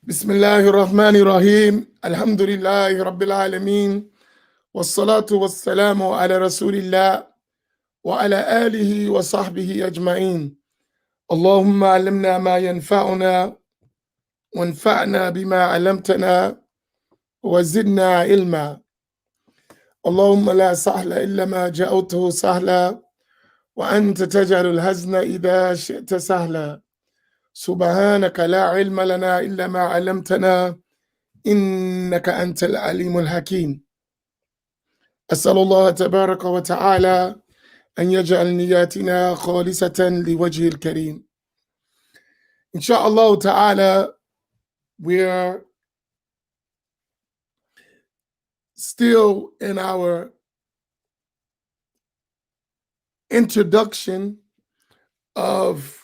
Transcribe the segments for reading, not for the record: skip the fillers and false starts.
بسم الله الرحمن الرحيم الحمد لله رب العالمين والصلاة والسلام على رسول الله وعلى آله وصحبه أجمعين اللهم علمنا ما ينفعنا وانفعنا بما علمتنا وزدنا علما اللهم لا سهل إلا ما جعلته سهلا وأنت تجعل الحزن إذا شئت سهلا سبحانك لا علم لنا إلا ما علمتنا إنك أنت العليم الحكيم أسأل الله تبارك وتعالى أن يجعل نياتنا خالصة لوجهه الكريم Inshallah ta'ala, we're still in our introduction of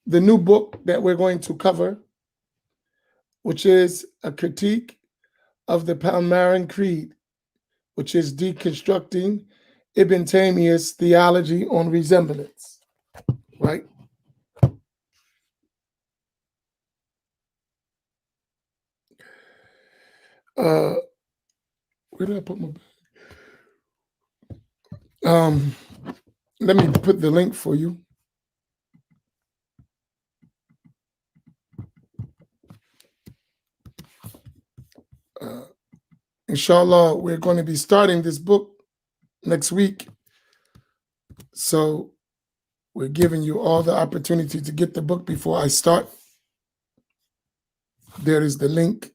the new book that we're going to cover, which is a critique of the Palmarin Creed, which is deconstructing Ibn Taymiyyah's theology on resemblance, right? Where did I put my bag? Let me put the link for you. Inshallah, we're going to be starting this book next week. So we're giving you all the opportunity to get the book before I start. There is the link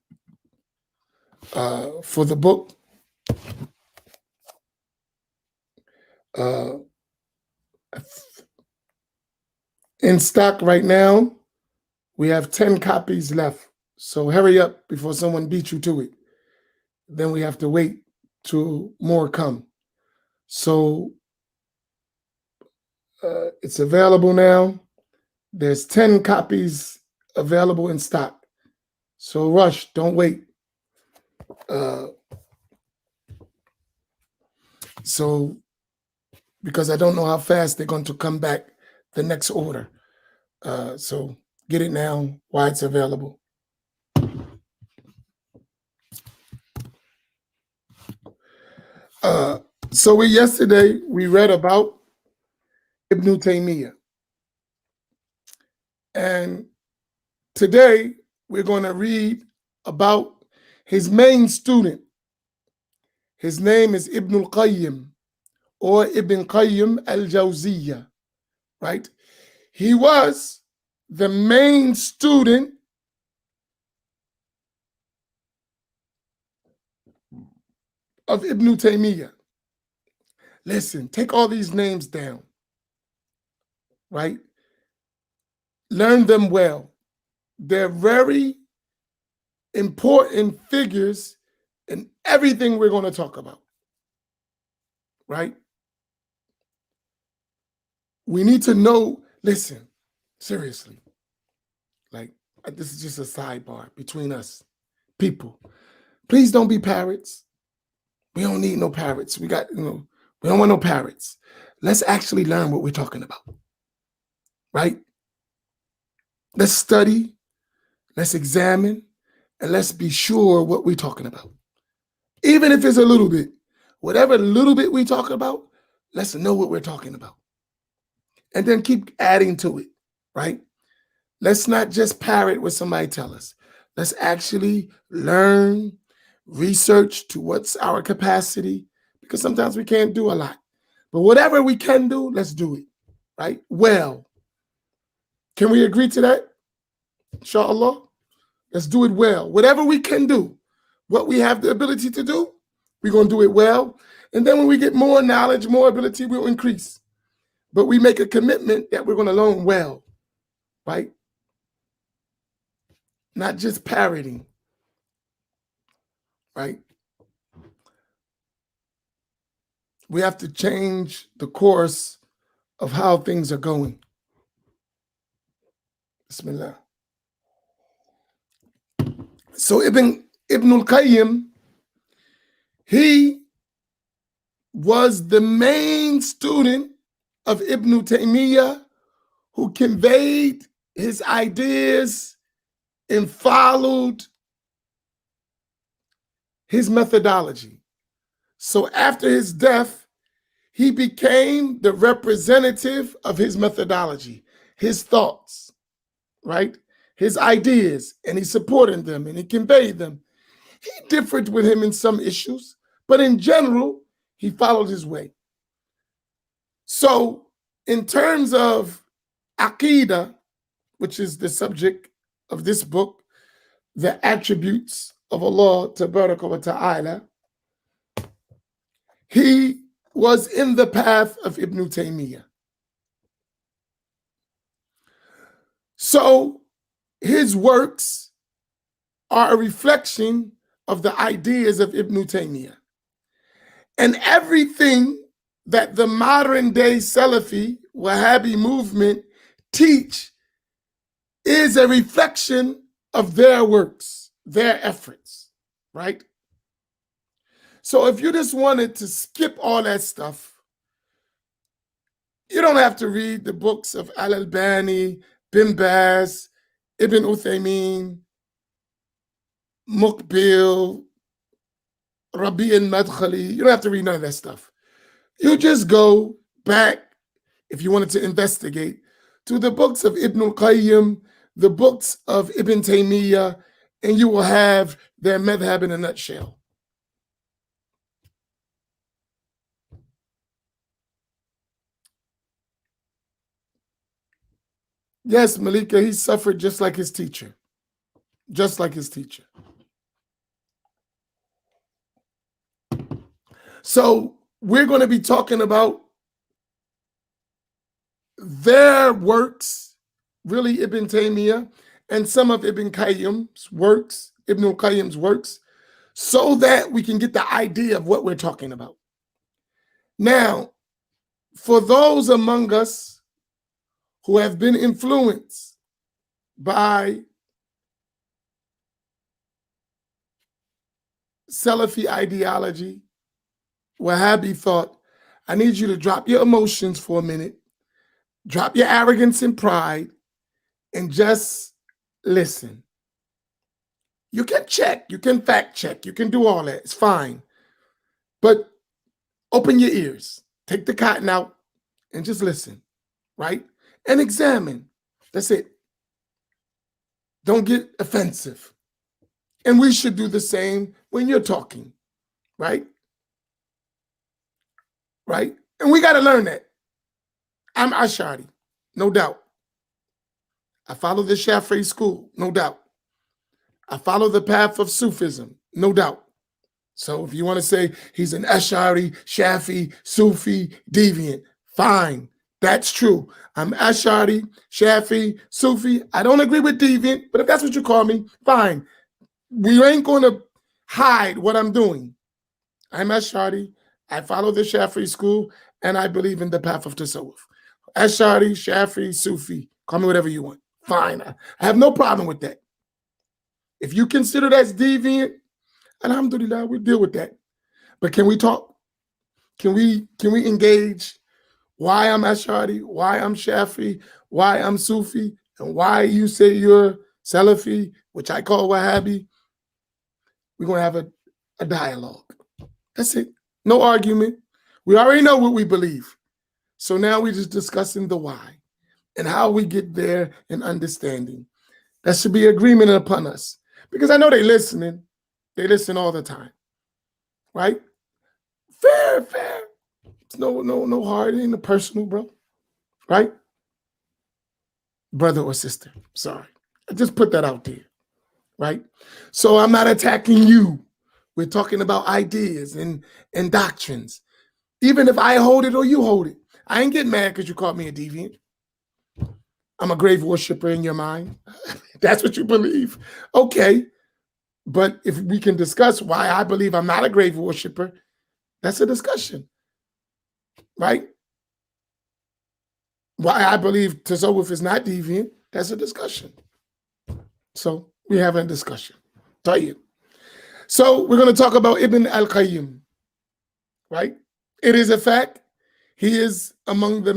for the book. In stock right now, we have 10 copies left. So hurry up before someone beats you to it. Then we have to wait till more come. So it's available now. There's 10 copies available in stock. So rush, don't wait. So because I don't know how fast they're going to come back the next order. So get it now while it's available. So yesterday we read about Ibn Taymiyyah. And today we're going to read about his main student. His name is Ibn al-Qayyim, or Ibn Qayyim al-Jawziyya, right? He was the main student of Ibn Taymiyyah. Listen, take all these names down, right? Learn them well. They're very important figures in everything we're going to talk about, right? We need to know, listen, seriously, like this is just a sidebar between us, people. Please don't be parrots. We don't need no parrots. We don't want no parrots. Let's actually learn what we're talking about, right? Let's study, let's examine, and let's be sure what we're talking about. Even if it's a little bit, whatever little bit we talk about, let's know what we're talking about. And then keep adding to it, right? Let's not just parrot what somebody tell us. Let's actually learn, research to what's our capacity, because sometimes we can't do a lot. But whatever we can do, let's do it, right? Well, can we agree to that? Inshallah? Let's do it well. Whatever we can do, what we have the ability to do, we're going to do it well. And then when we get more knowledge, more ability, we'll increase. But we make a commitment that we're going to learn well, right? Not just parroting, right? We have to change the course of how things are going. Bismillah. So Ibn al-Qayyim, he was the main student of Ibn Taymiyyah, who conveyed his ideas and followed his methodology. So after his death, he became the representative of his methodology, his thoughts, right? His ideas, and he supported them and he conveyed them. He differed with him in some issues, but in general, he followed his way. So in terms of Aqidah, which is the subject of this book, the attributes of Allah Tabaraka wa Ta'ala, he was in the path of Ibn Taymiyyah. So his works are a reflection of the ideas of Ibn Taymiyyah. And everything that the modern day Salafi, Wahhabi movement teach is a reflection of their works, their efforts, right? So if you just wanted to skip all that stuff, you don't have to read the books of Albany, Bin Baz, Ibn Uthaymeen, Muqbil, Rabi al-Madkhali. You don't have to read none of that stuff. You just go back, if you wanted to investigate, to the books of Ibn al-Qayyim, the books of Ibn Taymiyyah, and you will have their madhab in a nutshell. Yes, Malika, he suffered just like his teacher. Just like his teacher. So we're going to be talking about their works, really Ibn Taymiyyah, and some of Ibn Qayyim's works, Ibn al-Qayyim's works, so that we can get the idea of what we're talking about. Now, for those among us who have been influenced by Salafi ideology, Wahhabi thought, I need you to drop your emotions for a minute, drop your arrogance and pride, and just listen. You can check, you can fact check, you can do all that, it's fine. But open your ears, take the cotton out, and just listen, right? And examine. That's it. Don't get offensive. And we should do the same when you're talking, right? Right? And we got to learn that. I'm Ash'ari, no doubt. I follow the Shafi'i school, no doubt. I follow the path of Sufism, no doubt. So if you want to say he's an Ash'ari, Shafi'i, Sufi, deviant, fine. That's true. I'm Ash'ari, Shafi'i, Sufi. I don't agree with deviant, but if that's what you call me, fine. We ain't going to hide what I'm doing. I'm Ash'ari. I follow the Shafi'i school, and I believe in the path of Tasawwuf. Ash'ari, Shafi'i, Sufi. Call me whatever you want. Fine. I have no problem with that. If you consider that's deviant, alhamdulillah, we'll deal with that. But can we talk? Can we engage why I'm Ash'ari, why I'm Shafi'i, why I'm Sufi, and why you say you're Salafi, which I call Wahhabi? We're going to have a dialogue. That's it. No argument. We already know what we believe. So now we're just discussing the why and how we get there and understanding. That should be agreement upon us. Because I know they're listening. They listen all the time. Right? Fair. It's no hard. It ain't no personal, bro. Right? Brother or sister. Sorry. I just put that out there. Right? So I'm not attacking you. We're talking about ideas and doctrines. Even if I hold it or you hold it. I ain't getting mad because you called me a deviant. I'm a grave worshiper in your mind. That's what you believe. Okay. But if we can discuss why I believe I'm not a grave worshiper, that's a discussion. Right? Why I believe Tasawwuf is not deviant, that's a discussion. So we have a discussion. Tell you. So we're going to talk about Ibn al-Qayyim. Right? It is a fact. He is among the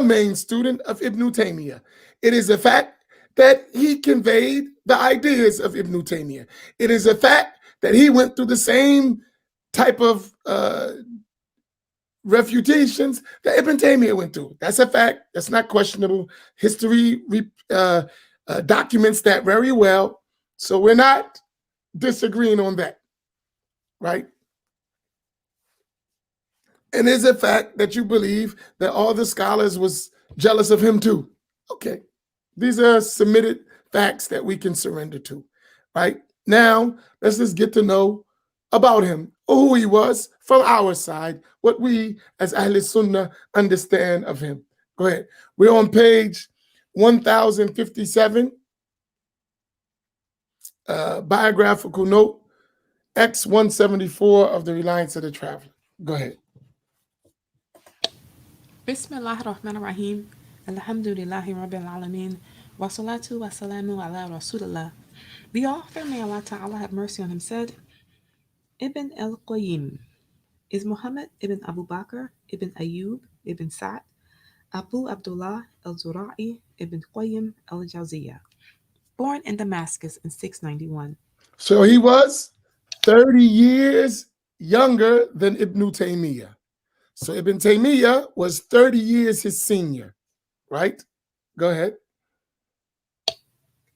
main student of Ibn Taymiyyah. It is a fact that he conveyed the ideas of Ibn Taymiyyah. It is a fact that he went through the same type of refutations that Ibn Taymiyyah went through. That's a fact. That's not questionable. History documents that very well. So we're not disagreeing on that, right? And is a fact that you believe that all the scholars was jealous of him too. Okay. These are submitted facts that we can surrender to, right? Now, let's just get to know about him, who he was from our side, what we as Ahl Sunnah understand of him. Go ahead. We're on page 1057, biographical note, X174 of the Reliance of the Traveler. Go ahead. Bismillah ar-Rahman ar-Rahim. Alhamdulillahi Rabbil Alameen. Wa salatu wa salamu ala Rasulullah. The author, may Allah Ta'ala have mercy on him, said, Ibn al-Qayyim is Muhammad ibn Abu Bakr ibn Ayyub ibn Sa'd Abu Abdullah al-Zura'i ibn Qayyim al-Jawziyah, born in Damascus in 691. So he was 30 years younger than Ibn Taymiyyah. So Ibn Taymiyyah was 30 years his senior, right? Go ahead.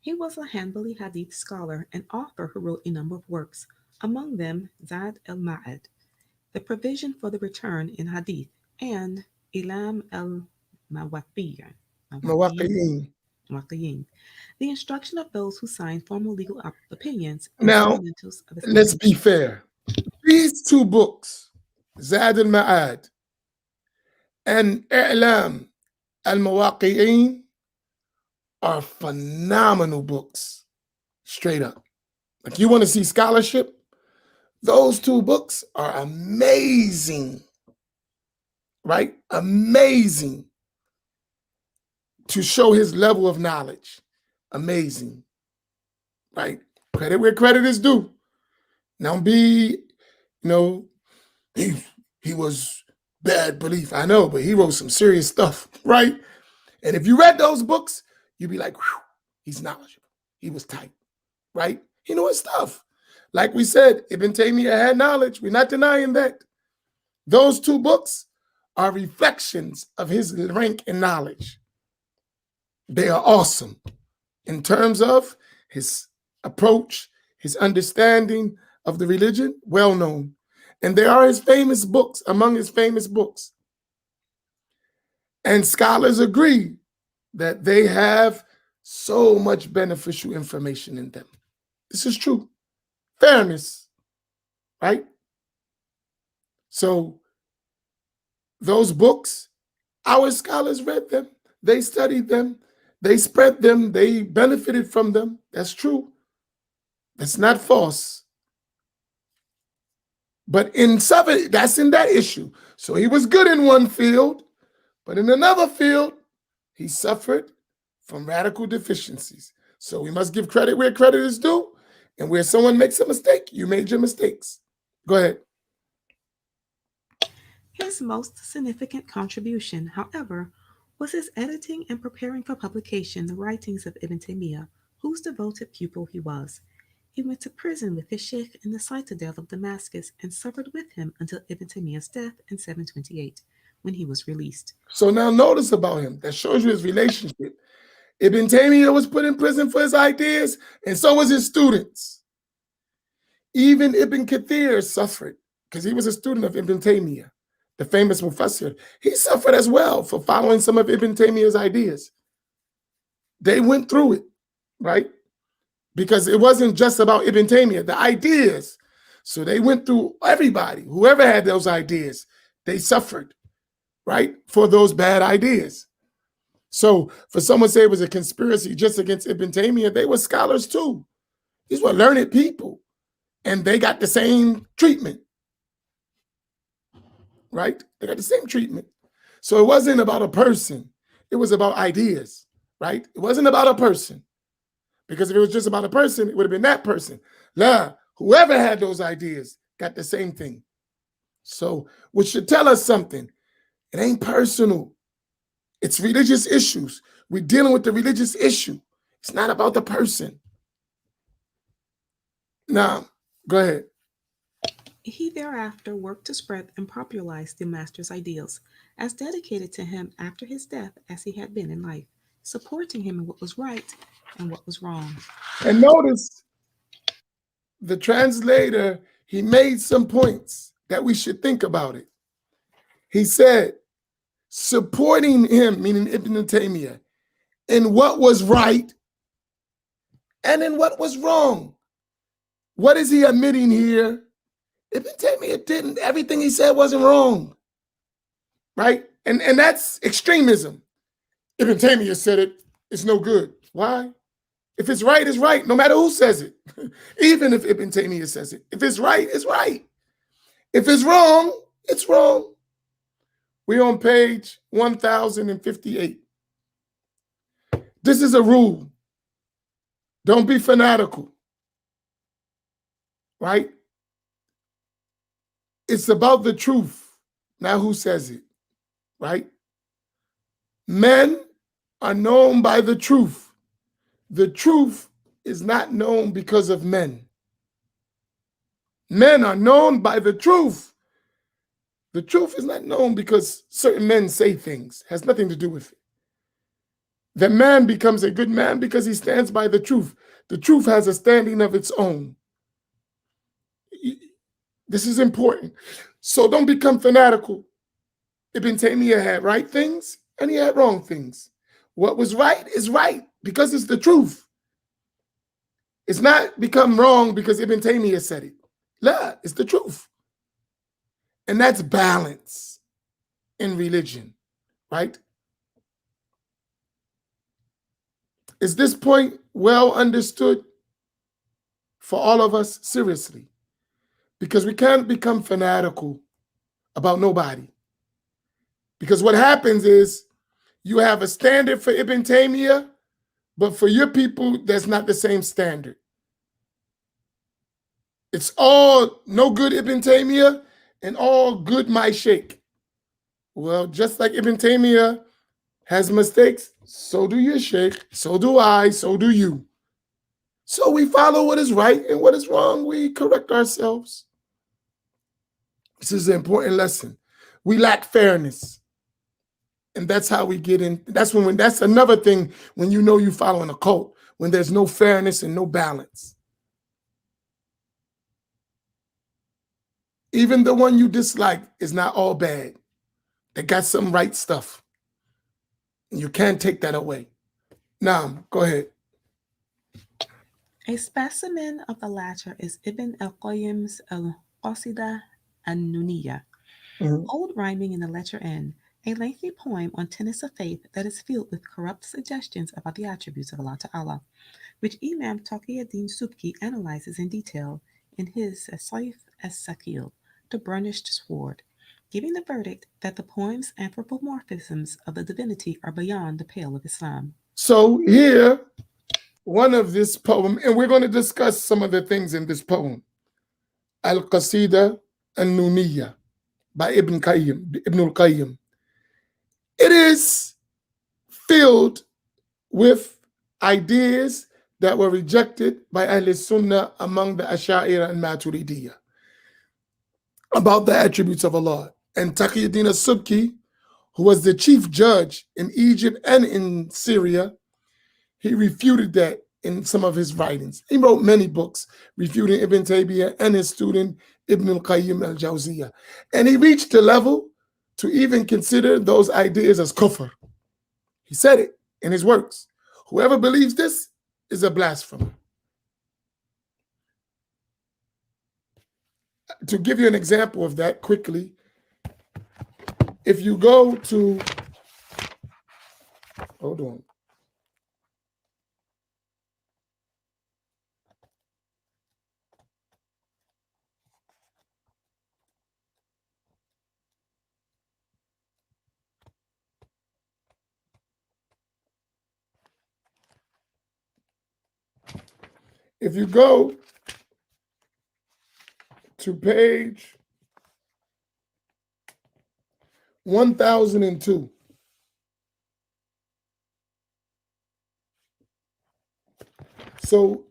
He was a Hanbali Hadith scholar and author who wrote a number of works, among them Zad al-Ma'ad, The Provision for the Return in Hadith, and Ilam al-Mawaqiyin, the instruction of those who sign formal legal opinions and now, fundamentals of Islam. Let's be fair. These two books, Zad al-Ma'ad and I'lam al-Mawaqiyin, are phenomenal books, straight up. Like, you want to see scholarship? Those two books are amazing, right? Amazing to show his level of knowledge. Amazing, right? Credit where credit is due. Now he was bad belief. I know, but he wrote some serious stuff, right? And if you read those books, you'd be like, whew, he's knowledgeable. He was tight, right? He knew his stuff. Like we said, Ibn Taymiyyah had knowledge. We're not denying that. Those two books are reflections of his rank in knowledge. They are awesome in terms of his approach, his understanding of the religion, well known. And they are his famous books, among his famous books. And scholars agree that they have so much beneficial information in them. This is true. Fairness, right? So those books, our scholars read them, they studied them, they spread them, they benefited from them. That's true. That's not false. But that's in that issue. So he was good in one field, but in another field, he suffered from radical deficiencies. So we must give credit where credit is due, and where someone makes a mistake, you made your mistakes. Go ahead. His most significant contribution, however, was his editing and preparing for publication the writings of Ibn Taymiyyah, whose devoted pupil he was. He went to prison with his sheikh in the citadel of Damascus and suffered with him until Ibn Taymiyyah's death in 728, when he was released. So now notice about him. That shows you his relationship. Ibn Taymiyyah was put in prison for his ideas, and so was his students. Even Ibn Kathir suffered because he was a student of Ibn Taymiyyah, the famous Mufassir. He suffered as well for following some of Ibn Taymiyyah's ideas. They went through it, right? Because it wasn't just about Ibn Taymiyyah, the ideas. So they went through everybody. Whoever had those ideas, they suffered, right, for those bad ideas. So for someone to say it was a conspiracy just against Ibn Taymiyyah, they were scholars too. These were learned people, and they got the same treatment, right? They got the same treatment. So it wasn't about a person. It was about ideas, right? It wasn't about a person. Because if it was just about a person, it would have been that person. Nah, whoever had those ideas got the same thing. So, which should tell us something. It ain't personal. It's religious issues. We're dealing with the religious issue. It's not about the person. Now, go ahead. He thereafter worked to spread and popularize the Master's ideals, as dedicated to him after his death as he had been in life, supporting him in what was right and what was wrong. And notice the translator, he made some points that we should think about it. He said, supporting him, meaning Ibn Taymiyyah, in what was right and in what was wrong. What is he admitting here? Ibn Taymiyyah didn't, everything he said wasn't wrong, right? And that's extremism. Ibn Taymiyyah said it, it's no good. Why? If it's right, it's right, no matter who says it. Even if Ibn Taymiyyah says it. If it's right, it's right. If it's wrong, it's wrong. We're on page 1058. This is a rule. Don't be fanatical, right? It's about the truth. Now, who says it, right? Men are known by the truth. The truth is not known because of men. Men are known by the truth. The truth is not known because certain men say things. It has nothing to do with it. The man becomes a good man because he stands by the truth. The truth has a standing of its own. This is important. So don't become fanatical. Ibn Taymiyyah had right things and he had wrong things. What was right is right because it's the truth. It's not become wrong because Ibn Taymiyyah said it. La, it's the truth. And that's balance in religion, right? Is this point well understood for all of us? Seriously. Because we can't become fanatical about nobody. Because what happens is you have a standard for Ibn Taymiyyah, but for your people, that's not the same standard. It's all no good Ibn Taymiyyah and all good my sheikh. Well, just like Ibn Taymiyyah has mistakes, so do your sheikh, so do I, so do you. So we follow what is right and what is wrong, we correct ourselves. This is an important lesson. We lack fairness. And that's how we get in. That's another thing when you know you're following a cult, when there's no fairness and no balance. Even the one you dislike is not all bad. They got some right stuff. You can't take that away. Now, go ahead. A specimen of the latter is Ibn al-Qayyim's Al-Qasida an-Nuniyya, old rhyming in the letter N, a lengthy poem on tenets of faith that is filled with corrupt suggestions about the attributes of Allah Ta'ala, which Imam Taqiyuddin Subki analyzes in detail in his Saif as-Sakil, the burnished sword, giving the verdict that the poem's anthropomorphisms of the divinity are beyond the pale of Islam. So here, one of this poem, and we're going to discuss some of the things in this poem, Al-Qasida an-Nuniyya by Ibn al-Qayyim. It is filled with ideas that were rejected by Ahl Sunnah among the Ash'ariyya and Maturidiyya about the attributes of Allah. And Taqiyuddin as-Subki, who was the chief judge in Egypt and in Syria, he refuted that in some of his writings. He wrote many books refuting Ibn Taymiyyah and his student Ibn al-Qayyim al-Jawziyah. And he reached a level to even consider those ideas as kufr. He said it in his works. Whoever believes this is a blasphemer. To give you an example of that quickly, if you go to, hold on. If you go to page 1002, So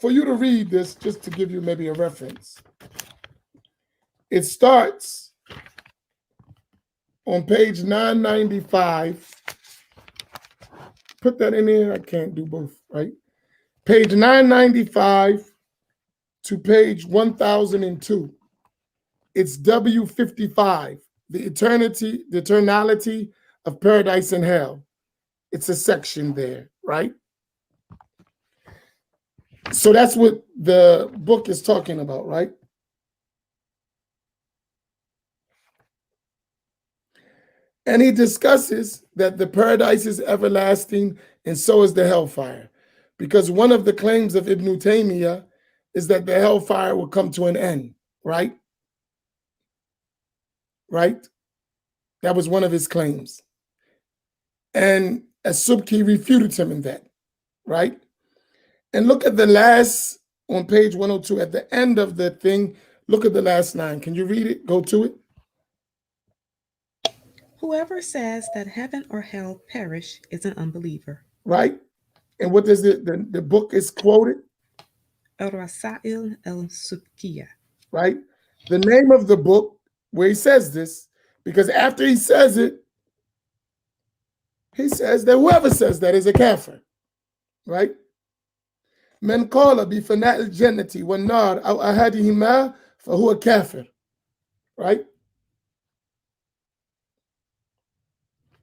for you to read this, just to give you maybe a reference, it starts on page 995. Put that in there. I can't do both, right? Page 995 to page 1002. It's W55, the eternality of paradise and hell. It's a section there, right? So that's what the book is talking about, right? And he discusses that the paradise is everlasting and so is the hellfire. Because one of the claims of Ibn Taymiyyah is that the hellfire will come to an end, right? Right? That was one of his claims. And As-Subki refuted him in that, right? And look at the last, on page 102, at the end of the thing, look at the last line. Can you read it? Go to it. Whoever says that heaven or hell perish is an unbeliever. Right? And what does the book is quoted? Rasail al-Subkiya. Right? The name of the book where he says this, because after he says it, he says that whoever says that is a kafir. Right? من قال بفناء الجنة والنار أو أحدهما فهو كافر. Right?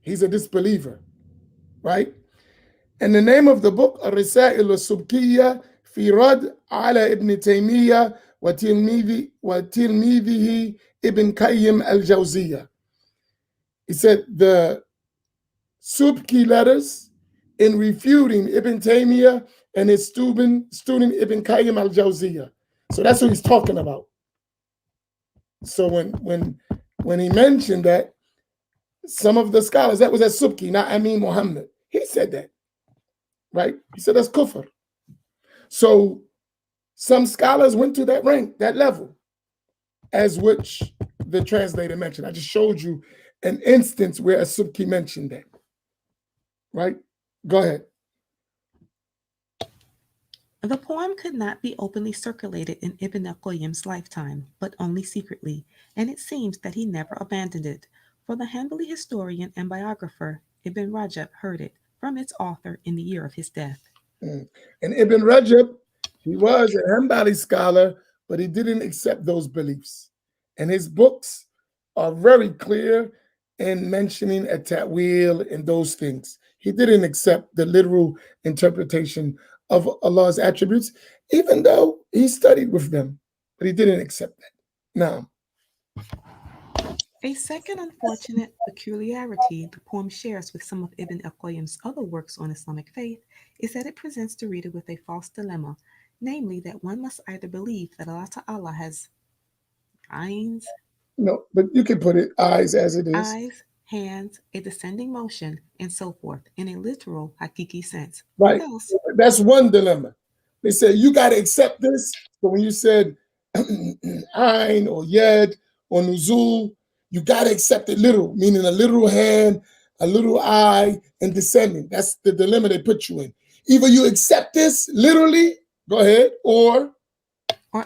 He's a disbeliever. Right? And the name of the book, الرسائل السبكية في رد على ابن تيمية وتلميذه ابن قيم الجوزية. He said the Subki letters in refuting Ibn Taymiyyah and his student Ibn Qayyim al-Jawziyah. So that's what he's talking about. So when he mentioned that, some of the scholars, that was at Subki, not Amin Muhammad, he said that, right? He said that's kufr. So some scholars went to that rank, that level, as which the translator mentioned. I just showed you an instance where a Subki mentioned that, right? Go ahead. The poem could not be openly circulated in Ibn al-Qayyim's lifetime, but only secretly, and it seems that he never abandoned it, for the Hanbali historian and biographer Ibn Rajab heard it from its author in the year of his death. And Ibn Rajab, he was a Hanbali scholar, but he didn't accept those beliefs. And his books are very clear in mentioning a ta'wil and those things. He didn't accept the literal interpretation of Allah's attributes, even though he studied with them, but he didn't accept that. Now, a second unfortunate peculiarity the poem shares with some of Ibn al-Qayyim's other works on Islamic faith is that it presents the reader with a false dilemma, namely that one must either believe that Allah Ta'ala has eyes, no, but you can put it eyes as it is. hands, a descending motion, and so forth, in a literal hakiki sense. Right. Else, that's one dilemma. They say you got to accept this. So when you said Ain or Yed or Nuzul, you got to accept it literal, meaning a literal hand, a little eye, and descending. That's the dilemma they put you in. Either you accept this literally, go ahead, or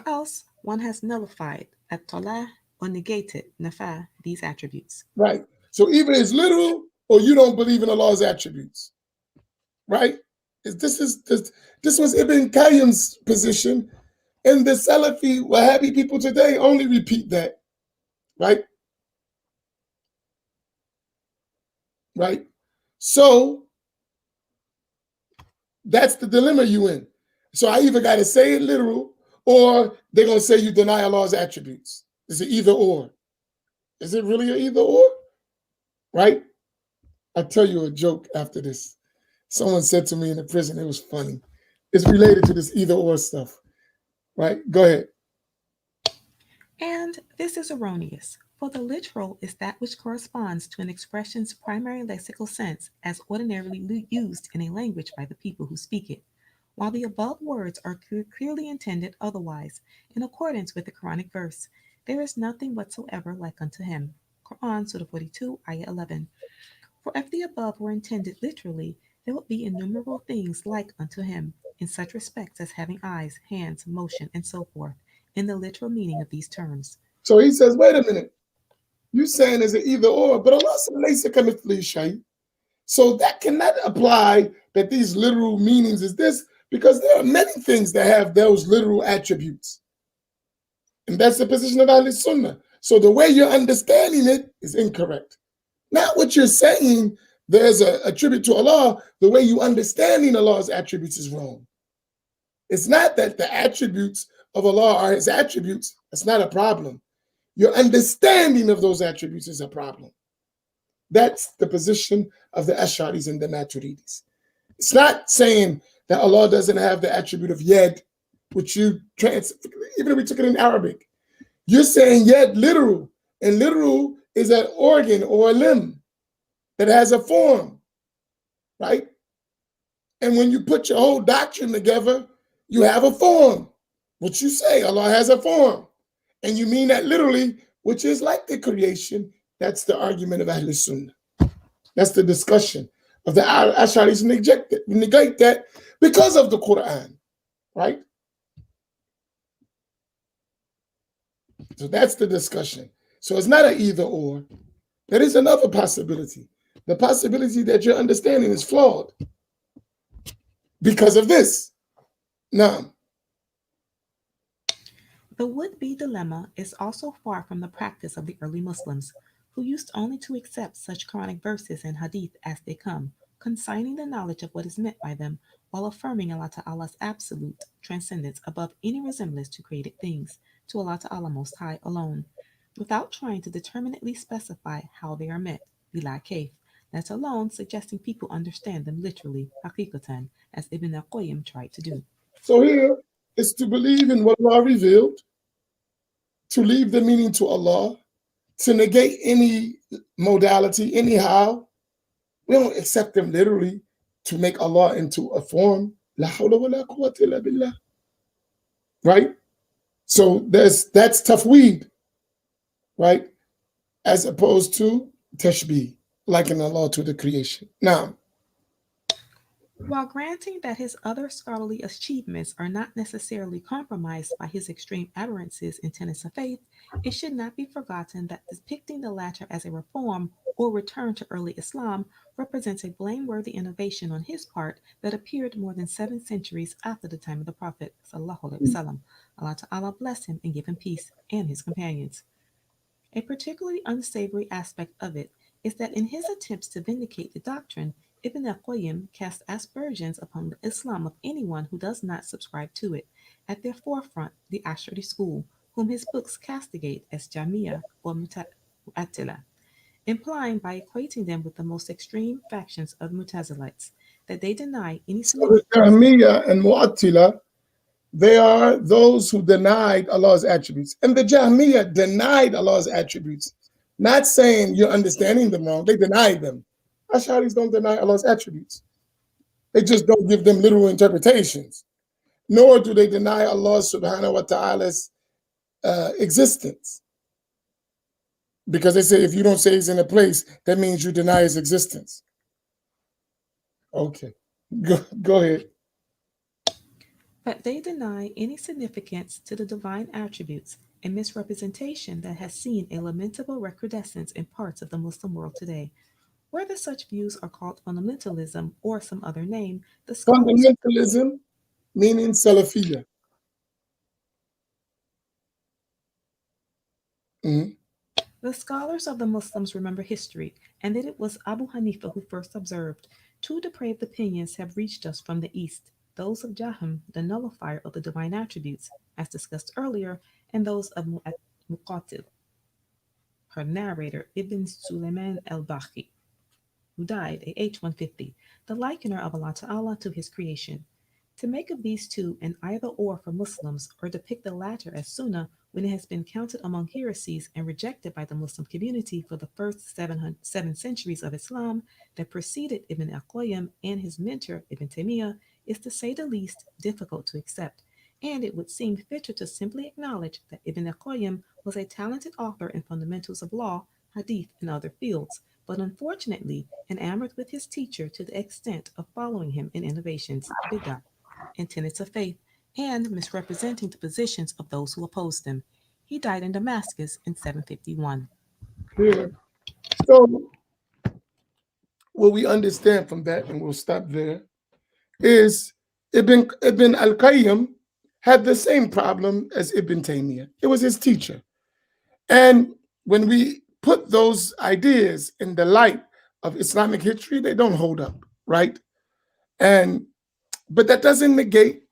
else one has nullified at-Talah or negated nafa these attributes. Right. So either it's literal or you don't believe in Allah's attributes. Right? This was Ibn Qayyim's position, and the Salafi Wahhabi people today only repeat that. Right? Right? So that's the dilemma you in. So I either got to say it literal or they're going to say you deny Allah's attributes. It's an either or. Is it really an either or? Right? I'll tell you a joke after this. Someone said to me in the prison, it was funny. It's related to this either or stuff. Right? Go ahead. And this is erroneous, for the literal is that which corresponds to an expression's primary lexical sense as ordinarily used in a language by the people who speak it, while the above words are clearly intended otherwise, in accordance with the Quranic verse, there is nothing whatsoever like unto him. Quran Surah 42, Ayah 11. For if the above were intended literally, there would be innumerable things like unto him, in such respects as having eyes, hands, motion, and so forth, in the literal meaning of these terms. So he says, wait a minute, you saying is it either or, but Allah said, "Laysa kamithlihi shay." So that cannot apply that these literal meanings is this, because there are many things that have those literal attributes. And that's the position of Ahl Sunnah. So the way you're understanding it is incorrect. Not what you're saying, there's a attribute to Allah, the way you understanding Allah's attributes is wrong. It's not that the attributes of Allah are his attributes. That's not a problem. Your understanding of those attributes is a problem. That's the position of the Ash'aris and the Maturidis. It's not saying that Allah doesn't have the attribute of Yed, which even if we took it in Arabic, you're saying Yed literal, and literal is an organ or a limb that has a form, right? And when you put your whole doctrine together, you have a form, which you say Allah has a form. And you mean that literally, which is like the creation. That's the argument of Ahl Sunnah. That's the discussion of the Ash'aris negate that because of the Quran, right? So that's the discussion. So it's not an either or. There is another possibility. The possibility that your understanding is flawed because of this. Now, The would-be dilemma is also far from the practice of the early Muslims, who used only to accept such Quranic verses and hadith as they come, consigning the knowledge of what is meant by them, while affirming Allah Ta'ala's absolute transcendence above any resemblance to created things, to Allah Ta'ala Most High alone, without trying to determinately specify how they are met, bila kayf, let alone suggesting people understand them literally, haqiqatan, as Ibn al-Qayyim tried to do. so here is to believe in what Allah revealed, to leave the meaning to Allah, to negate any modality, anyhow. We don't accept them literally to make Allah into a form. La hawla wa la quwwata illa billah. Right? So that's tafweed, right? As opposed to tashbih, liking Allah to the creation. Now, While granting that his other scholarly achievements are not necessarily compromised by his extreme aberrances in tenets of faith, it should not be forgotten that depicting the latter as a reform or return to early Islam represents a blameworthy innovation on his part that appeared more than 7 centuries after the time of the Prophet. Allah Ta'ala bless him and give him peace, and his companions. A particularly unsavory aspect of it is that in his attempts to vindicate the doctrine, Ibn al-Qayyim cast aspersions upon the Islam of anyone who does not subscribe to it, at their forefront the Ash'ari school, whom his books castigate as Jamia or Mu'attila, implying by equating them with the most extreme factions of Mu'tazilites, that they deny any so the significance. Jahmiyyah and Mu'attila, they are those who denied Allah's attributes. And the Jahmiyyah denied Allah's attributes, not saying you're understanding them wrong. They denied them. Ash'aris don't deny Allah's attributes. They just don't give them literal interpretations, nor do they deny Allah subhanahu wa ta'ala's existence. Because they say if you don't say he's in a place, that means you deny his existence. Okay, go ahead. But they deny any significance to the divine attributes, a misrepresentation that has seen a lamentable recrudescence in parts of the Muslim world today. Whether such views are called fundamentalism or some other name, the scholars Fundamentalism, meaning Salafiyah. Mhm. the scholars of the Muslims remember history, and that it was Abu Hanifa who first observed, two depraved opinions have reached us from the East, those of Jahm, the nullifier of the divine attributes, as discussed earlier, and those of Muqatil, her narrator Ibn Sulaiman al-Bakhi, who died at age 150, the likener of Allah Ta'ala to his creation. To make of these two an either or for Muslims, or depict the latter as Sunnah when it has been counted among heresies and rejected by the Muslim community for the first 7 centuries of Islam that preceded Ibn al-Qayyim and his mentor Ibn Taymiyyah, is to say the least difficult to accept, and it would seem fitter to simply acknowledge that Ibn al-Qayyim was a talented author in fundamentals of law, hadith, and other fields, but unfortunately enamored with his teacher to the extent of following him in innovations, bid'ah. in tenets of faith and misrepresenting the positions of those who opposed him. He died in Damascus in 751. Yeah. So what we understand from that, and we'll stop there, is Ibn al-Qayyim had the same problem as Ibn Taymiyyah. It was his teacher. And when we put those ideas in the light of Islamic history, they don't hold up, right? But that doesn't negate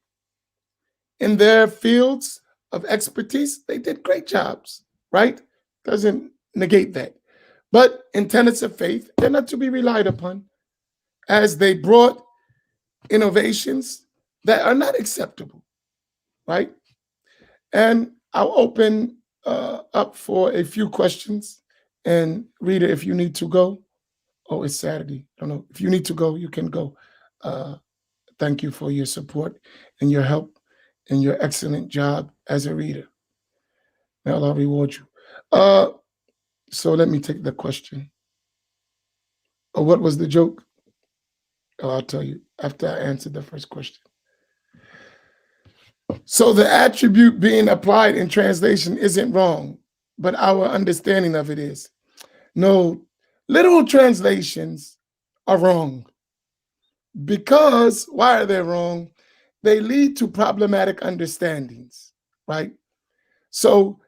in their fields of expertise, they did great jobs, right? Doesn't negate that. But in tenets of faith, they're not to be relied upon, as they brought innovations that are not acceptable, right? And I'll open up for a few questions. And Rita, if you need to go, oh, it's Saturday. I don't know. If you need to go, you can go. Thank you for your support and your help and your excellent job as a reader. May Allah reward you. So let me take the question. Oh, what was the joke? Oh, I'll tell you after I answer the first question. So the attribute being applied in translation isn't wrong, but our understanding of it is. No, literal translations are wrong. Because, why are they wrong? They lead to problematic understandings, right? So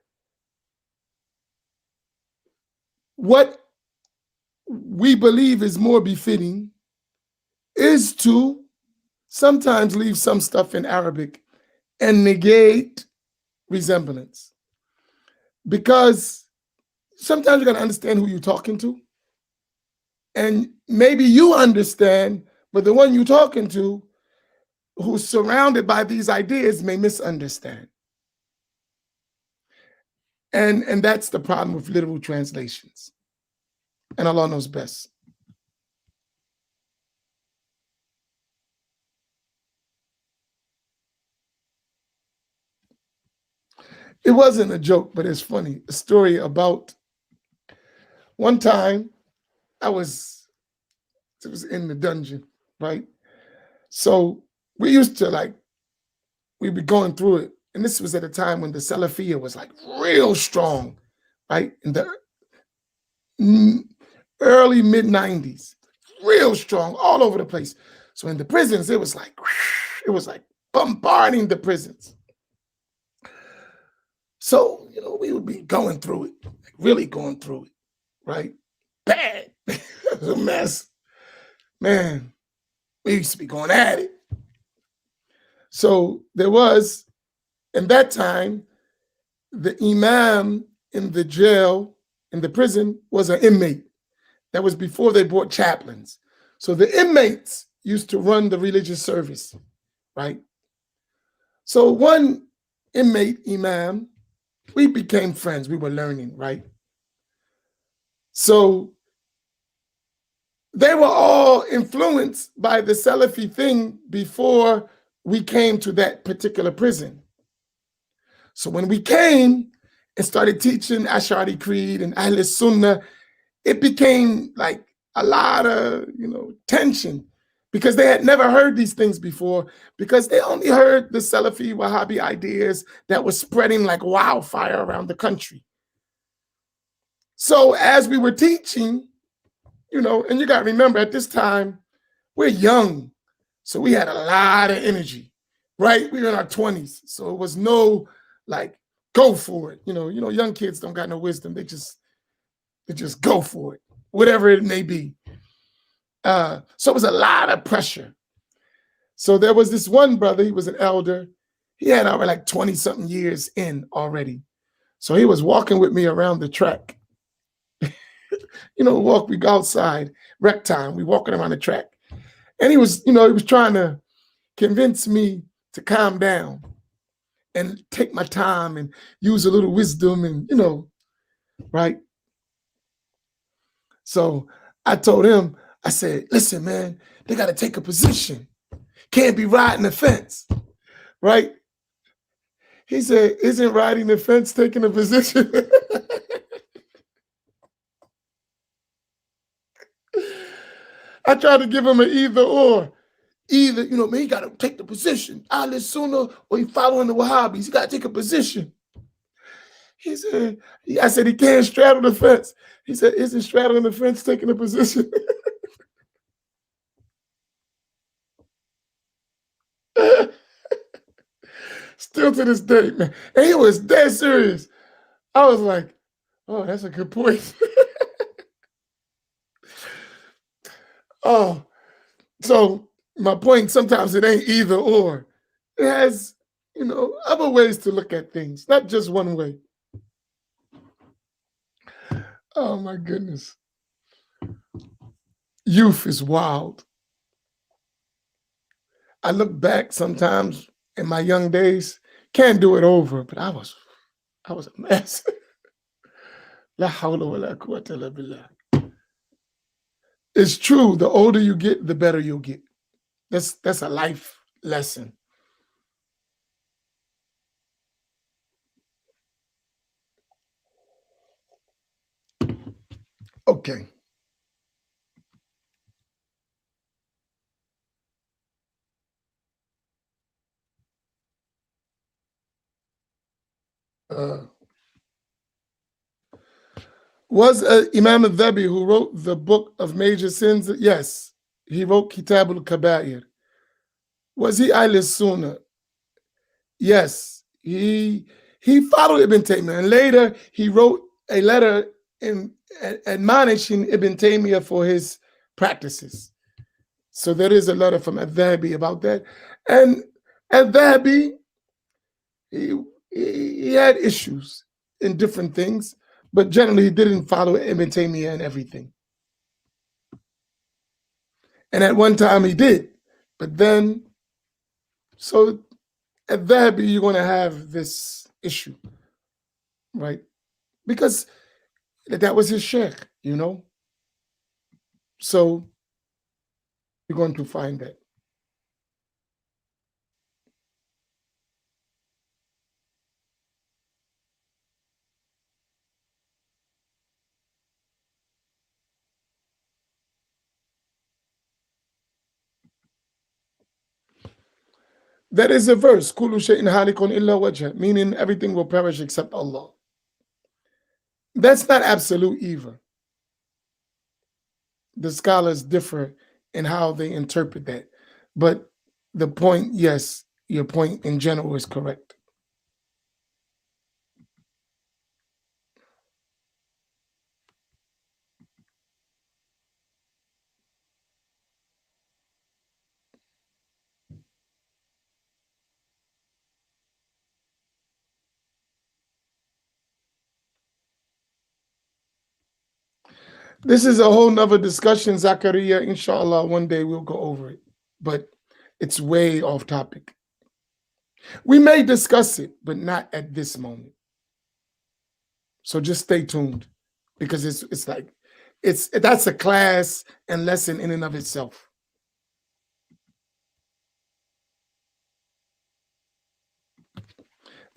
what we believe is more befitting is to sometimes leave some stuff in Arabic and negate resemblance. Because sometimes you got to understand who you're talking to. And maybe you understand, but the one you're talking to who's surrounded by these ideas may misunderstand. And that's the problem with literal translations. And Allah knows best. It wasn't a joke, but it's funny. A story about one time it was in the dungeon, right? So we used to we'd be going through it. And this was at a time when the Salafiyya was real strong, right? In the early mid-90s, real strong all over the place. So in the prisons, it was like bombarding the prisons. So, we would be going through it, really going through it, right? Bad. It was a mess. Man, we used to be going at it. So there was, in that time, the imam in the jail, in the prison, was an inmate. That was before they brought chaplains. So the inmates used to run the religious service, right? So one inmate imam, we became friends. We were learning, right? So they were all influenced by the Salafi thing before we came to that particular prison. So when we came and started teaching Ash'ari Creed and Ahl Sunnah, it became a lot of, tension, because they had never heard these things before, because they only heard the Salafi Wahhabi ideas that were spreading like wildfire around the country. So as we were teaching, and you got to remember at this time, we're young. So we had a lot of energy, right? We were in our 20s. So it was no go for it. Young kids don't got no wisdom. They just go for it, whatever it may be. So it was a lot of pressure. So there was this one brother, he was an elder. He had over 20 something years in already. So he was walking with me around the track. We go outside, rec time, we walking around the track. And he was trying to convince me to calm down and take my time and use a little wisdom and, right? So I told him, I said, listen, man, they got to take a position. Can't be riding the fence, right? He said, isn't riding the fence taking a position? I tried to give him an either or. either, man, he got to take the position, Ahl Sunnah, or he following the Wahhabis. He got to take a position. He said, I said, he can't straddle the fence. He said, isn't straddling the fence taking a position? Still to this day, man. And he was dead serious. I was like, oh, that's a good point. Oh, so my point, sometimes it ain't either or. It has, other ways to look at things, not just one way. Oh my goodness. Youth is wild. I look back sometimes in my young days, can't do it over, but I was a mess. La hawla wa la quwwata illa billah. It's true, the older you get, the better you'll get. That's a life lesson. Okay. Was Imam al-Dhabi who wrote the book of major sins? Yes, he wrote Kitab al-Kaba'ir. Was he Ahl Sunnah? Yes, he followed Ibn Taymiyyah, and later he wrote a letter admonishing Ibn Taymiyyah for his practices. So there is a letter from al-Dhabi about that. And al-Dhabi, he had issues in different things, but generally he didn't follow Ibn Taymiyyah and everything. And at one time he did, but then, so at Dhabi, you're going to have this issue, right? Because that was his sheikh, So you're going to find that. That is a verse, Kullu shay'in halikun illa wajha, meaning everything will perish except Allah. That's not absolute either. The scholars differ in how they interpret that. But the point, yes, your point in general is correct. This is a whole nother discussion, Zakaria. Inshallah, one day we'll go over it. But it's way off topic. We may discuss it, but not at this moment. So just stay tuned, because that's a class and lesson in and of itself.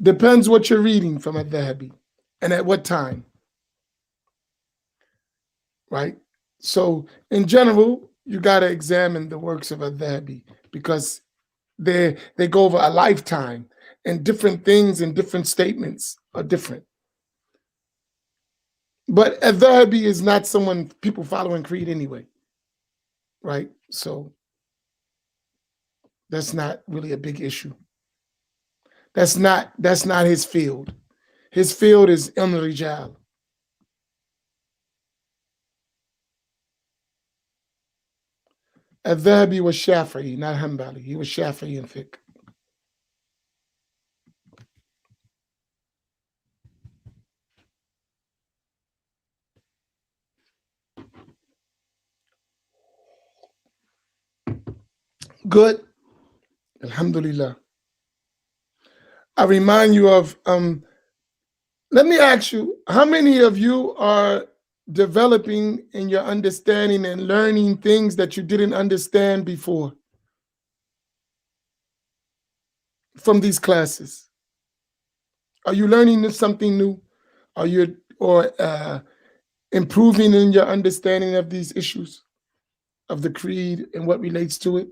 Depends what you're reading from al-Dhahabi and at what time. Right? So in general, you got to examine the works of al-Dhahabi, because they go over a lifetime, and different things and different statements are different. But al-Dhahabi is not someone people follow and creed anyway, right? So that's not really a big issue. That's not his field. His field is Rijal. Al-Dhahabi was Shafi'i, not Hanbali. He was Shafi'i in fiqh. Good. Alhamdulillah. I remind you of, let me ask you, how many of you are developing in your understanding and learning things that you didn't understand before from these classes? Are you learning something new? Are you improving in your understanding of these issues of the creed and what relates to it?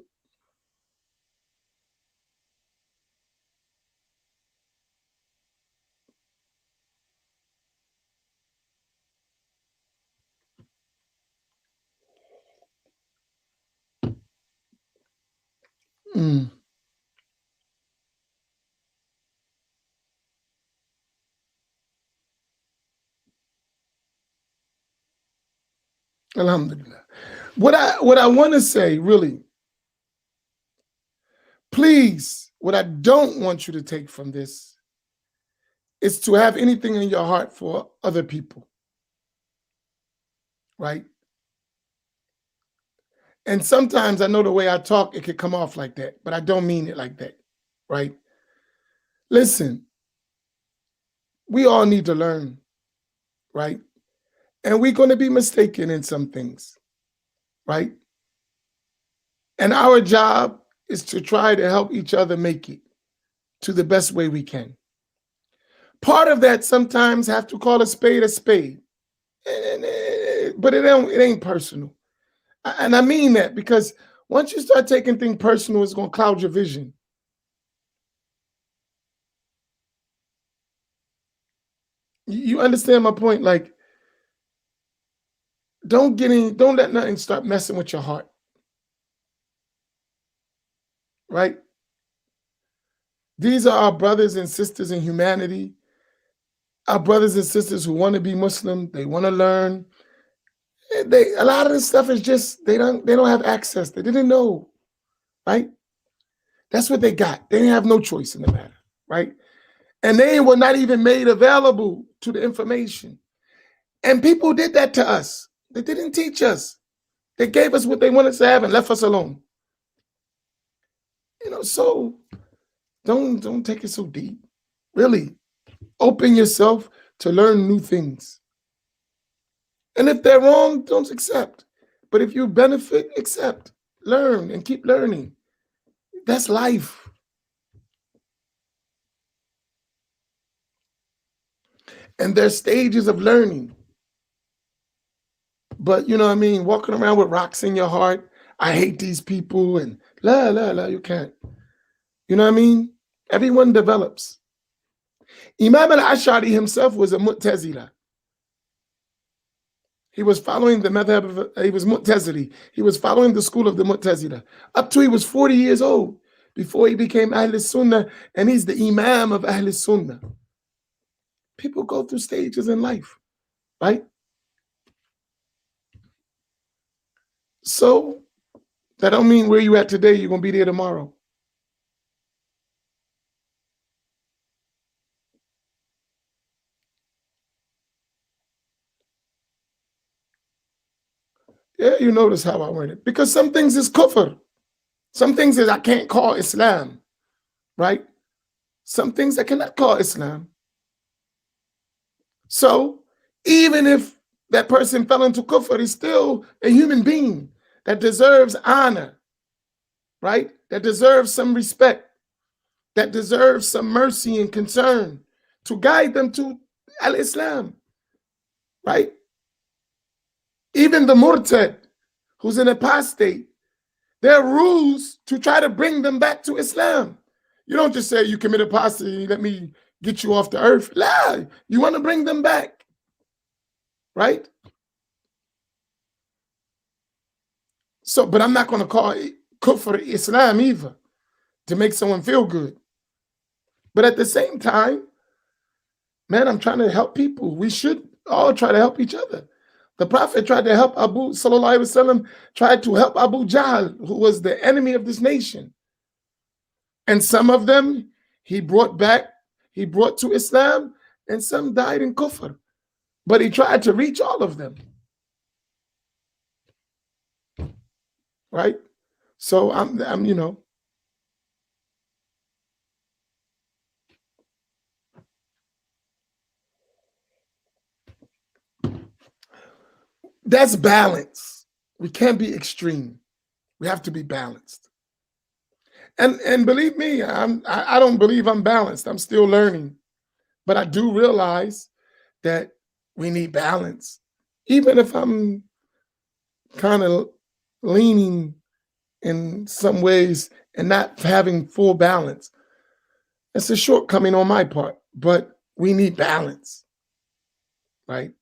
Mm. Alhamdulillah. What I want to say, really, please, what I don't want you to take from this is to have anything in your heart for other people, right? And sometimes I know the way I talk, it could come off like that, but I don't mean it like that, right? Listen, we all need to learn, right? And we're going to be mistaken in some things, right? And our job is to try to help each other make it to the best way we can. Part of that sometimes have to call a spade, but it ain't personal. And I mean that because once you start taking things personal, it's going to cloud your vision. You understand my point? Like, don't let nothing start messing with your heart, right? These are our brothers and sisters in humanity, our brothers and sisters who want to be Muslim, they want to learn. A lot of this stuff is just they don't have access. They didn't know, right? That's what they got. They didn't have no choice in the matter, right? And they were not even made available to the information. And people did that to us. They didn't teach us. They gave us what they wanted to have and left us alone. So don't take it so deep. Really, open yourself to learn new things. And if they're wrong, don't accept. But if you benefit, accept. Learn and keep learning. That's life. And there's stages of learning. But you know what I mean? Walking around with rocks in your heart, I hate these people, and you can't. You know what I mean? Everyone develops. Imam al-Ash'ari himself was a Mu'tazila. He was following the madhab he was Mu'tazili. He was following the school of the Mu'tazila up to he was 40 years old before he became Ahl Sunnah, and he's the Imam of Ahl Sunnah. People go through stages in life, right? So that don't mean where you at today, you're going to be there tomorrow. Yeah, you notice how I went it. Because some things is kufr. Some things is I can't call Islam, right? Some things I cannot call Islam. So even if that person fell into kufr, he's still a human being that deserves honor, right? That deserves some respect, that deserves some mercy and concern to guide them to al-Islam, right? Even the murtad, who's an apostate, there are rules to try to bring them back to Islam. You don't just say you commit apostasy, let me get you off the earth. La, you want to bring them back, right? So, but I'm not going to call it kufr Islam either to make someone feel good. But at the same time, man, I'm trying to help people. We should all try to help each other. The Prophet tried to help Sallallahu Alaihi Wasallam, tried to help Abu Jahl, who was the enemy of this nation. And some of them he brought to Islam, and some died in kufr. But he tried to reach all of them. Right? So I'm that's balance. We can't be extreme. We have to be balanced. And believe me, I don't believe I'm balanced. I'm still learning. But I do realize that we need balance. Even if I'm kind of leaning in some ways and not having full balance, it's a shortcoming on my part. But we need balance, right?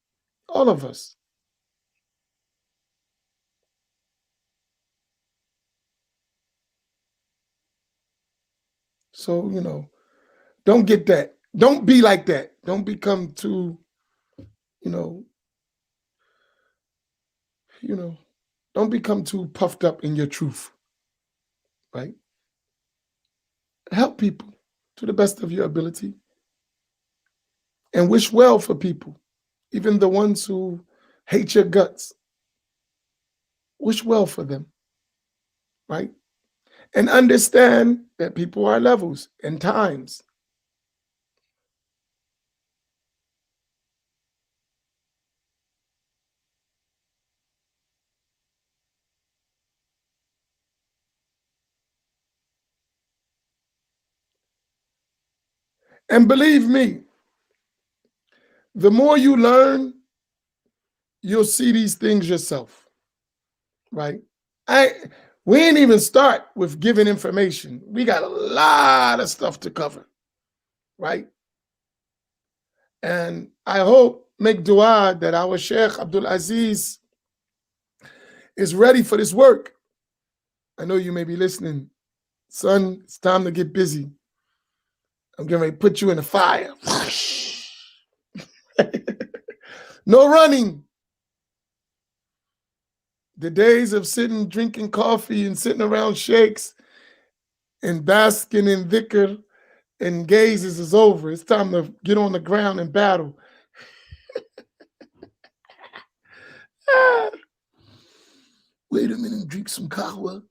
All of us. So, don't get that. Don't be like that. Don't become too, you know, don't become too puffed up in your truth, right? Help people to the best of your ability and wish well for people, even the ones who hate your guts. Wish well for them, right? And understand that people are levels and times. And believe me, the more you learn, you'll see these things yourself, right? We ain't even start with giving information. We got a lot of stuff to cover, right? And I hope, make dua that our Sheikh Abdul Aziz is ready for this work. I know you may be listening. Son, it's time to get busy. I'm getting ready to put you in the fire. No running. The days of sitting, drinking coffee and sitting around sheikhs and basking in dhikr and gazes is over. It's time to get on the ground and battle. Wait a minute, drink some kahwa.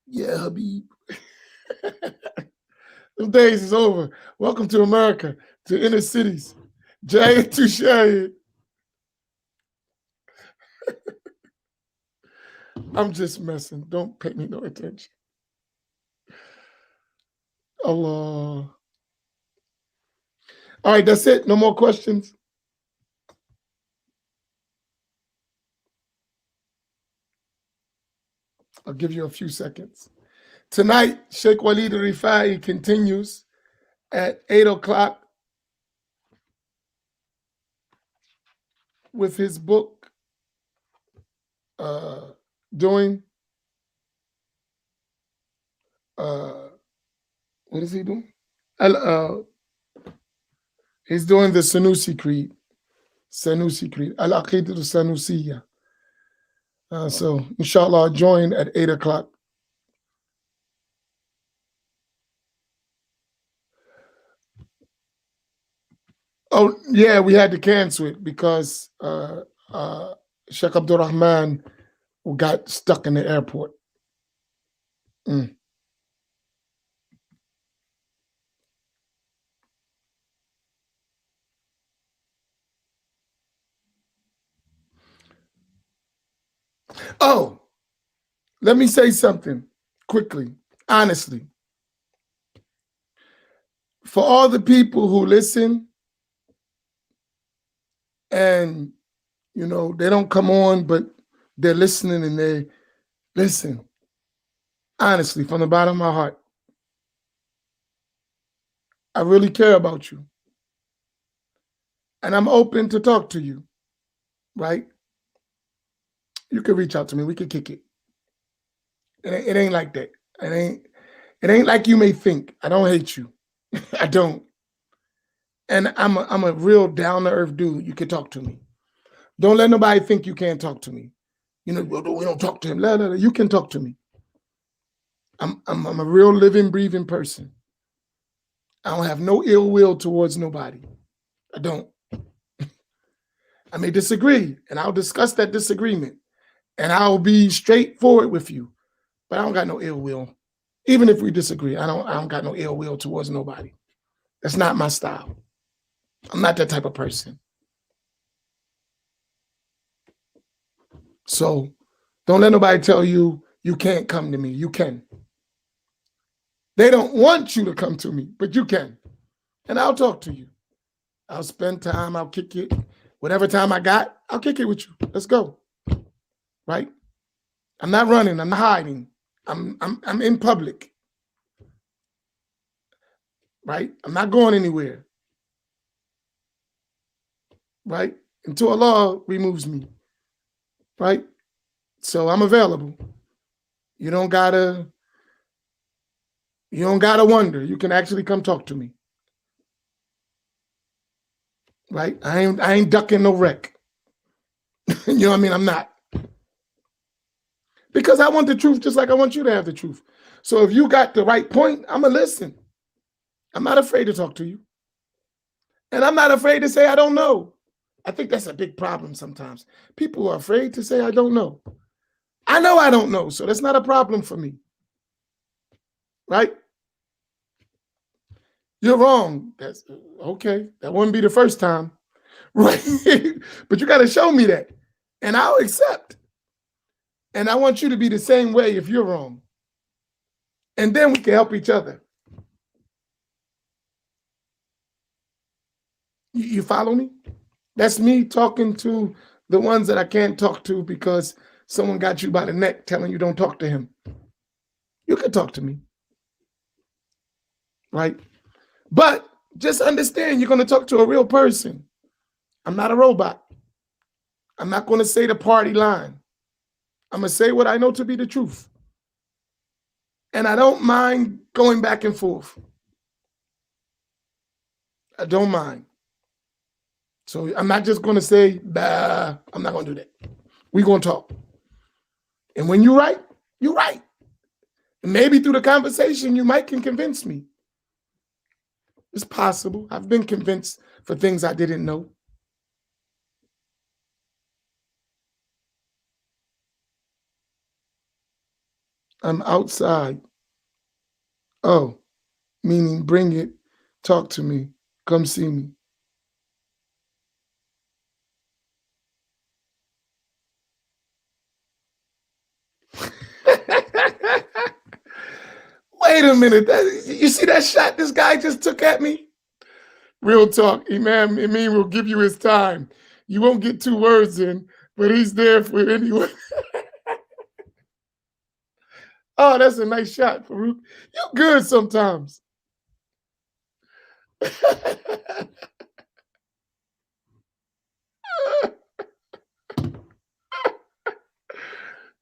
Yeah, Habib. Them days is over. Welcome to America, to inner cities. Jay Touche. I'm just messing. Don't pay me no attention. Allah. All right, that's it. No more questions. I'll give you a few seconds. Tonight, Sheikh Walid Rifai continues at 8 o'clock with his book, doing, what is he doing? He's doing the Sanusi Creed. Al-Aqidah Sanusiyya. So, inshallah, join at 8 o'clock. Oh, yeah, we had to cancel it because Sheikh Abdul Rahman got stuck in the airport. Oh, let me say something quickly, honestly. For all the people who listen and, they don't come on, but they're listening and they listen, honestly, from the bottom of my heart, I really care about you. And I'm open to talk to you, right? You can reach out to me. We can kick it. It ain't like that. It ain't like you may think. I don't hate you. I don't. And I'm a real down-to-earth dude. You can talk to me. Don't let nobody think you can't talk to me. Well, we don't talk to him. You can talk to me. I'm a real living, breathing person. I don't have no ill will towards nobody. I don't. I may disagree, and I'll discuss that disagreement, and I'll be straightforward with you. But I don't got no ill will. Even if we disagree, I don't got no ill will towards nobody. That's not my style. I'm not that type of person. So don't let nobody tell you you can't come to me. You can. They don't want you to come to me, but you can. And I'll talk to you. I'll spend time. I'll kick it. Whatever time I got, I'll kick it with you. Let's go. Right? I'm not running. I'm not hiding. I'm in public. Right? I'm not going anywhere. Right? Until Allah removes me. Right? So I'm available. You don't gotta, You don't gotta wonder. You can actually come talk to me. Right? I ain't ducking no wreck. You know what I mean? I'm not. Because I want the truth just like I want you to have the truth. So if you got the right point, I'm going to listen. I'm not afraid to talk to you. And I'm not afraid to say I don't know. I think that's a big problem sometimes. People are afraid to say I don't know. I know I don't know, so that's not a problem for me. Right? You're wrong. That's okay. That wouldn't be the first time. Right? But you got to show me that. And I'll accept. And I want you to be the same way if you're wrong. And then we can help each other. You follow me? That's me talking to the ones that I can't talk to because someone got you by the neck telling you don't talk to him. You can talk to me. Right? But just understand you're going to talk to a real person. I'm not a robot. I'm not going to say the party line. I'm going to say what I know to be the truth. And I don't mind going back and forth. I don't mind. So I'm not just going to say, bah, I'm not going to do that. We're going to talk. And when you're right, you're right. And maybe through the conversation, you might can convince me. It's possible. I've been convinced for things I didn't know. I'm outside. Oh, meaning bring it, talk to me, come see me. Wait a minute. You see that shot this guy just took at me? Real talk. Imam Amin will give you his time. You won't get 2 words in, but he's there for it anyway. Oh, that's a nice shot, Farouk. You good sometimes.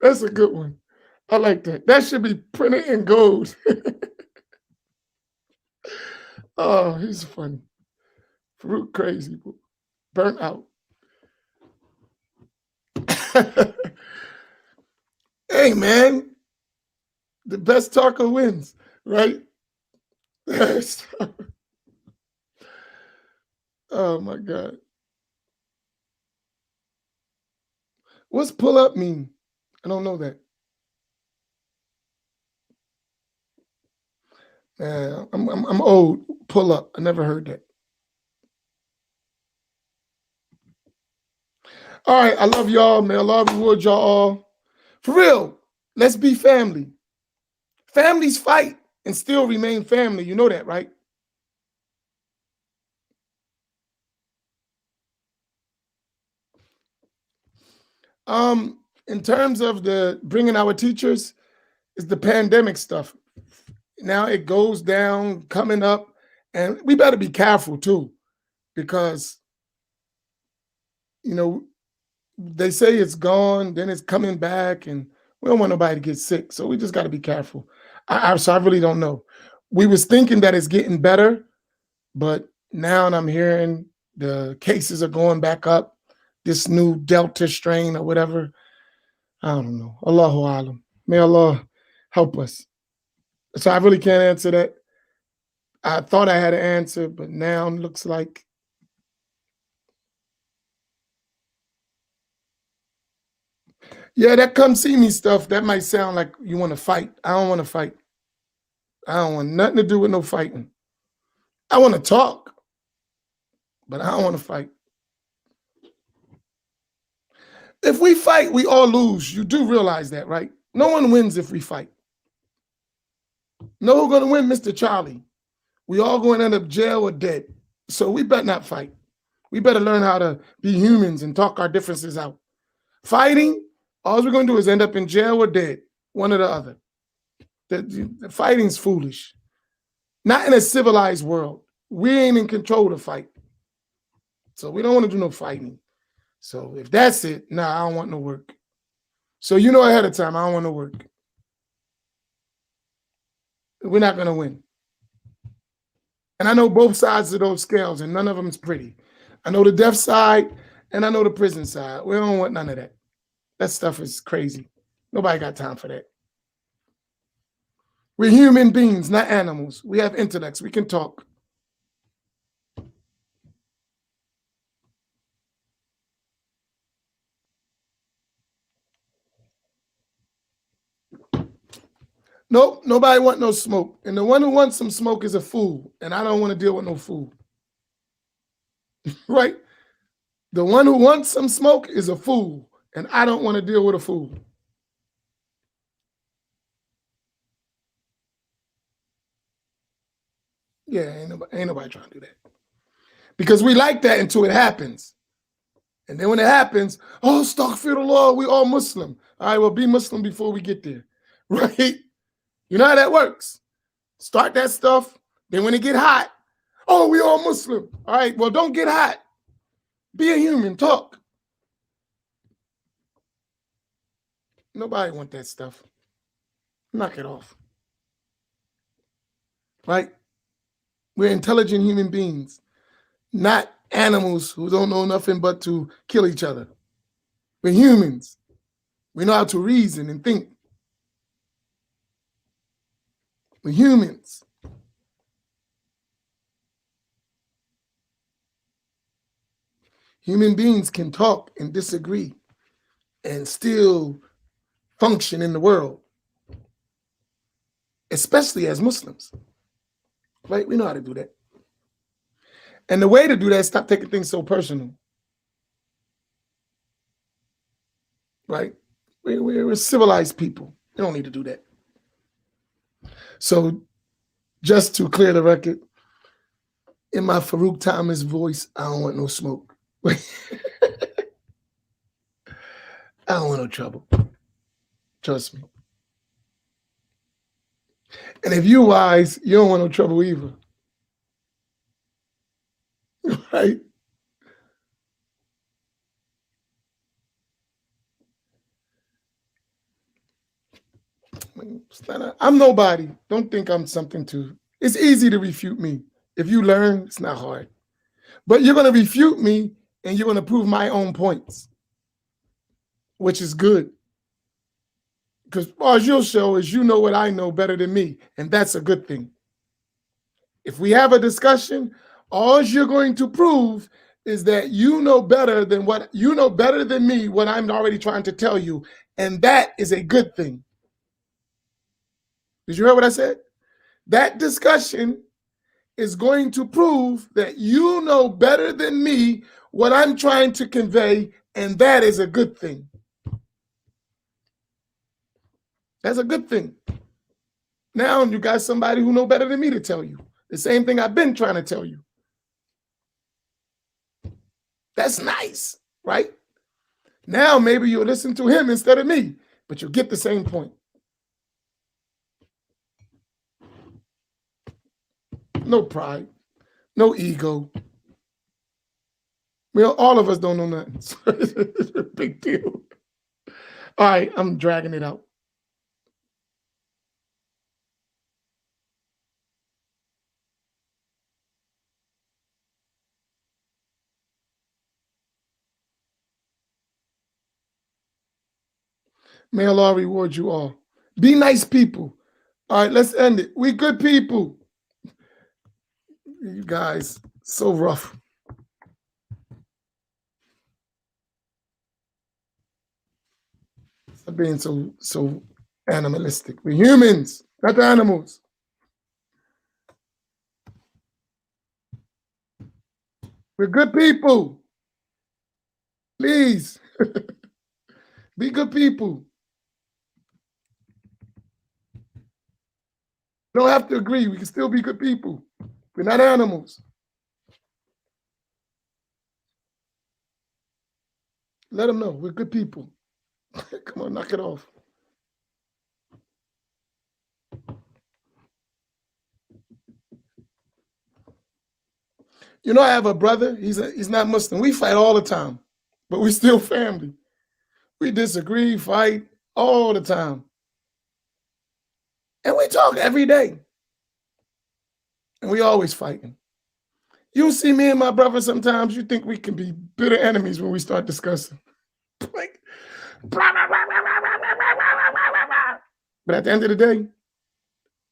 That's a good one. I like that. That should be printed in gold. Oh, he's funny. Farouk crazy. Burnt out. Hey, man. The best talker wins, right? Oh, my God. What's pull up mean? I don't know that. I'm old. Pull up. I never heard that. All right. I love y'all. May Allah reward y'all all. For real. Let's be family. Families fight and still remain family. You know that, right? In terms of the bringing our teachers, is the pandemic stuff. Now it goes down, coming up, and we better be careful too, because they say it's gone, then it's coming back, and we don't want nobody to get sick. So we just got to be careful. So I really don't know. We was thinking that it's getting better, but now I'm hearing the cases are going back up. This new Delta strain or whatever. I don't know. Allahu alam. May Allah help us. So I really can't answer that. I thought I had an answer, but now it looks like. Yeah, that come see me stuff, that might sound like you want to fight. I don't want to fight. I don't want nothing to do with no fighting. I want to talk, but I don't want to fight. If we fight, we all lose. You do realize that, right? No one wins if we fight. No, we're going to win, Mr. Charlie. We all going to end up jail or dead. So we better not fight. We better learn how to be humans and talk our differences out. Fighting, all we're going to do is end up in jail or dead, one or the other. The fighting's foolish. Not in a civilized world. We ain't in control of fight. So we don't want to do no fighting. So if that's it, nah, I don't want no work. So you know ahead of time, I don't want no work. we're not going to win. And I know both sides of those scales, and none of them is pretty. I know the deaf side, and I know the prison side. We don't want none of that. That stuff is crazy. Nobody got time for that. We're human beings, not animals. We have intellects. We can talk. Nope, nobody want no smoke. And the one who wants some smoke is a fool. And I don't want to deal with no fool. Right? The one who wants some smoke is a fool. And I don't want to deal with a fool. Yeah, ain't nobody trying to do that. Because we like that until it happens. And then when it happens, oh, astaghfirullah, we all Muslim. All right, well, be Muslim before we get there. Right? You know how that works. Start that stuff. Then when it get hot, oh, we all Muslim. All right, well, don't get hot. Be a human. Talk. Nobody want that stuff. Knock it off. Right? We're intelligent human beings, not animals who don't know nothing but to kill each other. We're humans. We know how to reason and think. We're humans. Human beings can talk and disagree and still function in the world, especially as Muslims. Right? We know how to do that. And the way to do that is stop taking things so personal. Right? We're civilized people. We don't need to do that. So just to clear the record, in my Farouk Thomas voice, I don't want no smoke. I don't want no trouble. Trust me. And if you're wise, you don't want no trouble either. Right? I'm nobody. Don't think I'm something to. It's easy to refute me. If you learn, it's not hard. But you're going to refute me and you're going to prove my own points, which is good. Because all you'll show is you know what I know better than me, and that's a good thing. If we have a discussion, all you're going to prove is that you know better than me what I'm already trying to tell you, and that is a good thing. Did you hear what I said? That discussion is going to prove that you know better than me what I'm trying to convey, and that is a good thing. That's a good thing. Now you got somebody who knows better than me to tell you the same thing I've been trying to tell you. That's nice, right? Now maybe you'll listen to him instead of me, but you'll get the same point. No pride, no ego. Well, all of us don't know nothing. So it's a big deal. All right, I'm dragging it out. May Allah reward you all. Be nice people. All right, let's end it. We good people. You guys, so rough. Stop being so animalistic. We're humans, not the animals. We're good people. Please. Be good people. We don't have to agree. We can still be good people. We're not animals. Let them know we're good people. Come on, knock it off. You know, I have a brother. He's not Muslim. We fight all the time, but we still family. We disagree, fight all the time. And we talk every day. And we always fighting. You see me and my brother sometimes, you think we can be bitter enemies when we start discussing. Like, but at the end of the day,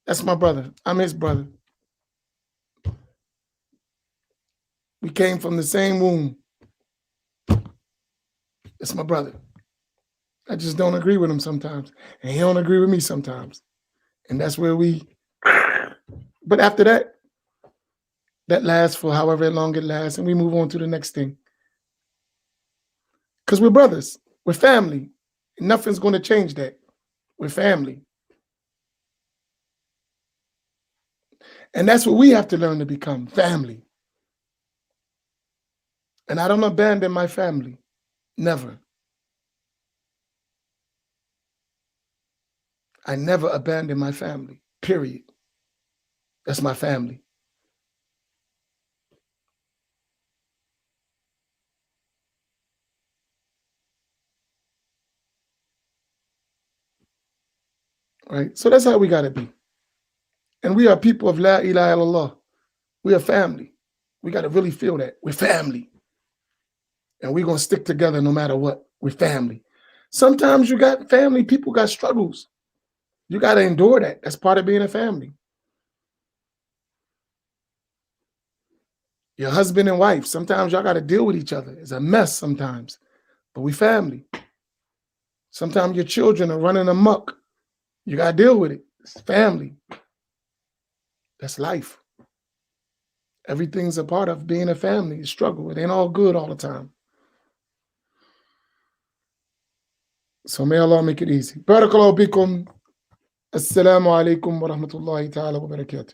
that's my brother. I'm his brother. We came from the same womb. That's my brother. I just don't agree with him sometimes. And he don't agree with me sometimes. And that's where we, but after that, that lasts for however long it lasts, and we move on to the next thing. Because we're brothers. We're family. And nothing's going to change that. We're family. And that's what we have to learn to become, family. And I don't abandon my family. Never. I never abandon my family, period. That's my family. Right? So that's how we got to be. And we are people of La ilaha illallah. We are family. We got to really feel that. We're family. And we're going to stick together no matter what. We're family. Sometimes you got family, people got struggles. You got to endure that. That's part of being a family. Your husband and wife, sometimes y'all got to deal with each other. It's a mess sometimes, but we family. Sometimes your children are running amok. You got to deal with it. It's family. That's life. Everything's a part of being a family. You struggle. It ain't all good all the time. So may Allah make it easy. Barakallahu bikum. Assalamu alaikum wa rahmatullahi ta'ala wa barakatuh.